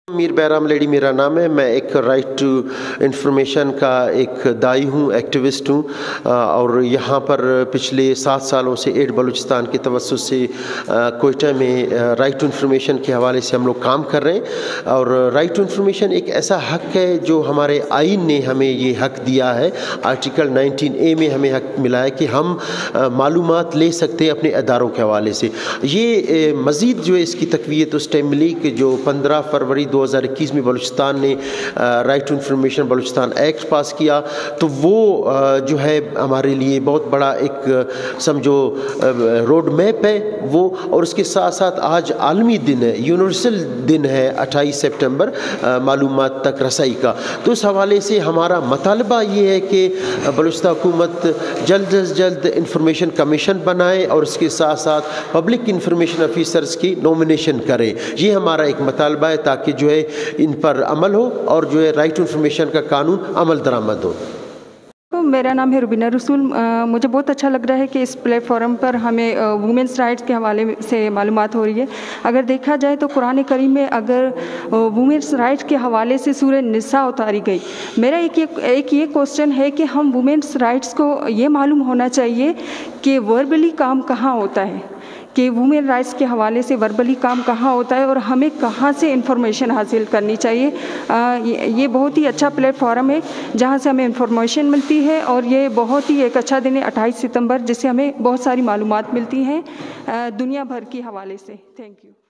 Mir Bairam lady मेरा नाम है। मैं एक राइट टू इंफॉर्मेशन का एक दाई हूँ, एक्टिविस्ट हूँ और यहाँ पर पिछले 7 सालों से एड बलूचिस्तान के तवस्सुत से कोयटा में राइट टू इंफॉर्मेशन के हवाले से हम लोग काम कर रहे हैं। और राइट टू इंफॉर्मेशन एक ऐसा हक है जो हमारे आइन ने हमें ये हक दिया है। आर्टिकल 19A में हमें हक मिला है कि हम मालूमात ले सकते हैं अपने अदारों के हवाले से। ये मज़ीद जो है इसकी तक़वियत उस टाइम मिली कि जो 15 फरवरी 2021 में बलूचिस्तान ने right to information Balochistan act pass किया, तो वो जो है हमारे लिए बहुत बड़ा एक समझो रोड मैप है वो। और उसके साथ साथ आज आलमी दिन है, यूनिवर्सल दिन है 28 सितंबर मालूमात तक रसाई का। तो उस हवाले से हमारा मतलबा ये है कि बलूचिस्तान हुकूमत जल्द से जल्द इंफॉर्मेशन कमीशन बनाए और उसके साथ साथ पब्लिक इंफॉर्मेशन ऑफिसर्स की नॉमिनेशन करे। ये हमारा एक मतलबा है ताकि जो है इन पर अमल हो और जो है राइट टू इंफॉर्मेशन का कानून अमल दरामद हो। मेरा नाम है रुबीना रसूल। मुझे बहुत अच्छा लग रहा है कि इस प्लेटफॉर्म पर हमें वुमेंस राइट्स के हवाले से मालूमात हो रही है। अगर देखा जाए तो कुरान करीम में अगर वुमेंस राइट्स के हवाले से सूरह निसा उतारी गई। मेरा एक ये क्वेश्चन है कि हम वुमेंस राइट्स को ये मालूम होना चाहिए कि वर्बली काम कहाँ होता है, कि वुमेन राइट्स के हवाले से वर्बली काम कहाँ होता है और हमें कहाँ से इंफॉर्मेशन हासिल करनी चाहिए। ये बहुत ही अच्छा प्लेटफॉर्म है जहाँ से हमें इंफॉर्मेशन मिलती है और ये बहुत ही एक अच्छा दिन है 28 सितंबर, जिससे हमें बहुत सारी मालूमात मिलती हैं दुनिया भर के हवाले से। Thank you.